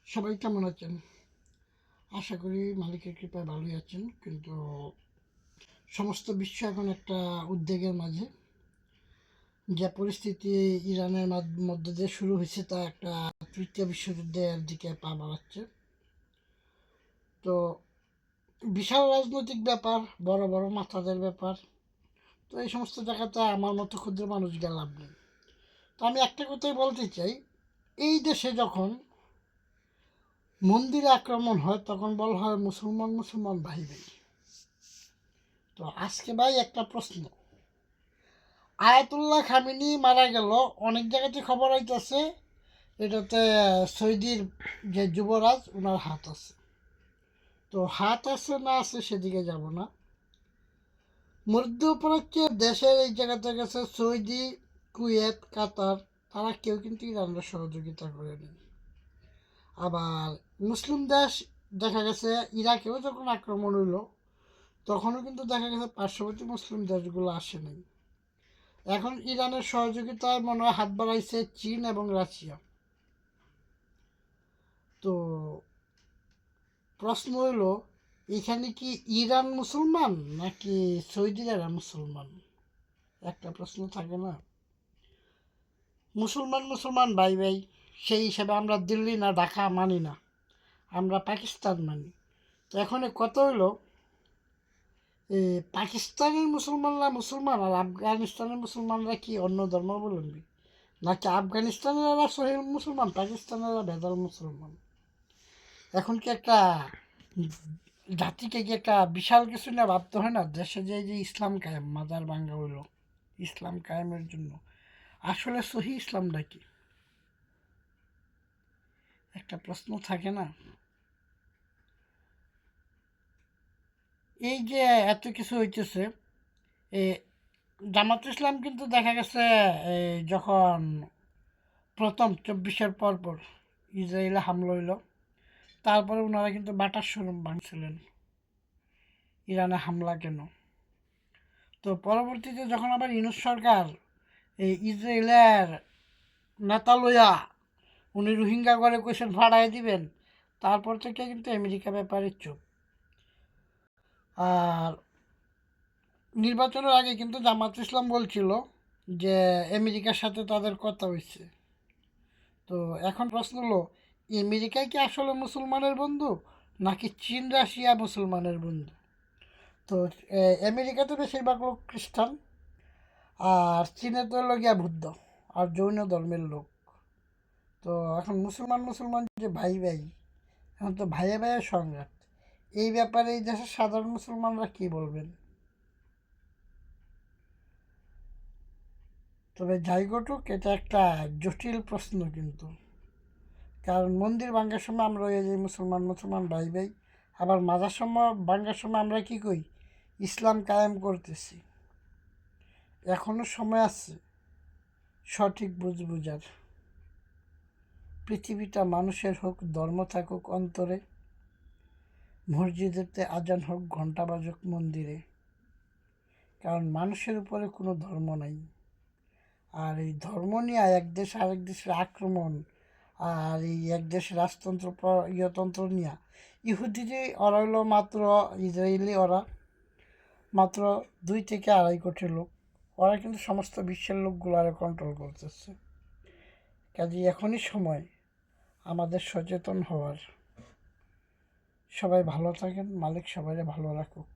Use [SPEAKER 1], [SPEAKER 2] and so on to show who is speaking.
[SPEAKER 1] সবাই কেমন আছেন? আশা করি মালিকের কৃপায় ভালোই আছেন। কিন্তু সমস্ত বিশ্ব এখন একটা উদ্বেগের মাঝে। যে পরিস্থিতি ইরানের মধ্য দিয়ে শুরু হয়েছে তা একটা তৃতীয় বিশ্বযুদ্ধের দিকে পা বাড়াচ্ছে। তো বিশাল রাজনৈতিক ব্যাপার, বড় বড় মাথাদের ব্যাপার। তো এই সমস্ত জায়গাতে আমার মতো ক্ষুদ্র মানুষ গিয়ে লাভ নেই। তো আমি একটা কথাই বলতে চাই, এই দেশে যখন মন্দিরে আক্রমণ হয় তখন বলা হয় মুসলমান মুসলমান ভাই ভাই। তো আজকে ভাই একটা প্রশ্ন, আয়াতুল্লাহ খামিনি মারা গেল, অনেক জায়গাতে খবর আইতেছে এটাতে সৌদির যে যুবরাজ ওনার হাত আছে। তো হাত আছে না আছে সেদিকে যাব না। মধ্যপ্রাচ্য দেশের এই জায়গাতে গেছে সৌদি, কুয়েত, কাতার, তারা কেউ কিন্তু ইরানের সহযোগিতা করেনি। আবার মুসলিম দেশ দেখা গেছে ইরাকেও যখন আক্রমণ হইল তখনও কিন্তু দেখা গেছে পার্শ্ববর্তী মুসলিম দেশগুলো আসেনি। এখন ইরানের সহযোগিতায় মনে হয় হাত বাড়াইছে চীন এবং রাশিয়া। তো প্রশ্ন হইল, এখানে কি ইরান মুসলমান নাকি সৌদিরা মুসলমান? একটা প্রশ্ন থাকে না। মুসলমান মুসলমান ভাই ভাই, সেই হিসাবে আমরা দিল্লি না ঢাকা মানি না, আমরা পাকিস্তান মানি। তো এখন কত হইলো, পাকিস্তানের মুসলমানরা মুসলমান আর আফগানিস্তানের মুসলমানরা কি অন্য ধর্মাবলম্বী, নাকি আফগানিস্তানের সহি মুসলমান, পাকিস্তানের ভেদাল মুসলমান? এখন কি একটা জাতিকে কি একটা বিশাল কিছু না ভাবতে হয় না? দেশে যে যে ইসলাম কায়েম, মাজার ভাঙ্গা হইল ইসলাম কায়েমের জন্য, আসলে সহি ইসলামটা কি? একটা প্রশ্ন থাকে না। এই যে এত কিছু হইতেছে, এ জামাত ইসলাম কিন্তু দেখা গেছে যখন প্রথম 24-এর পর ইসরায়েলে হামলা হইল, তারপরে ওনারা কিন্তু বাটার শোরুম ভাঙছিলেন, ইরানে হামলা কেন। তো পরবর্তীতে যখন আবার ইউনূস সরকার এই ইসরায়েলের নেতা লইয়া উনি রোহিঙ্গা করে কোয়েশন ভাড়ায় দিবেন, তারপর থেকে কিন্তু আমেরিকা ব্যাপারে চুপ। আর নির্বাচনের আগে কিন্তু জামাত ইসলাম বলছিল যে আমেরিকার সাথে তাদের কথা হয়েছে। তো এখন প্রশ্ন হলো, আমেরিকায় কি আসলে মুসলমানের বন্ধু নাকি চীন রাশিয়া মুসলমানের বন্ধু? তো আমেরিকাতে বেশিরভাগ লোক খ্রিস্টান, আর চীনে তো হলো গিয়া বুদ্ধ আর জৈন ধর্মের লোক। তো এখন মুসলমান মুসলমান যে ভাই ভাই, এখন তো ভাইয়ে ভাইয়ের সংঘাত। এই ব্যাপারে এই দেশের সাধারণ মুসলমানরা কি বলবেন? তবে যাই ঘটুক, এটা একটা জটিল প্রশ্ন কিন্তু। কারণ মন্দির ভাঙ্গার সময় আমরা ওই যে মুসলমান মুসলমান ভাই ভাই, আবার মাজার সময় ভাঙ্গার সময় আমরা কি কই, ইসলাম কায়েম করতেছি। এখনো সময় আছে সঠিক বুঝার। পৃথিবীটা মানুষের হোক, ধর্ম থাকুক অন্তরে, মসজিদেতে আজান হোক, ঘণ্টা বাজুক মন্দিরে। কারণ মানুষের উপরে কোনো ধর্ম নাই। আর এই ধর্ম নিয়ে এক দেশ আরেক দেশের আক্রমণ, আর এই এক দেশের রাজতন্ত্র ইয়তন্ত্র নিয়ে, ইহুদিজি ওরা হলো মাত্র, ইসরায়েলি ওরা মাত্র 2 থেকে 2.5 কোটি লোক। ওরা কিন্তু সমস্ত বিশ্বের লোকগুলো কন্ট্রোল করতেছে। কাজে এখনই সময় আমাদের সচেতন হওয়ার। সবাই ভালো থাকেন, মালিক সবাই ভালো রাখুক।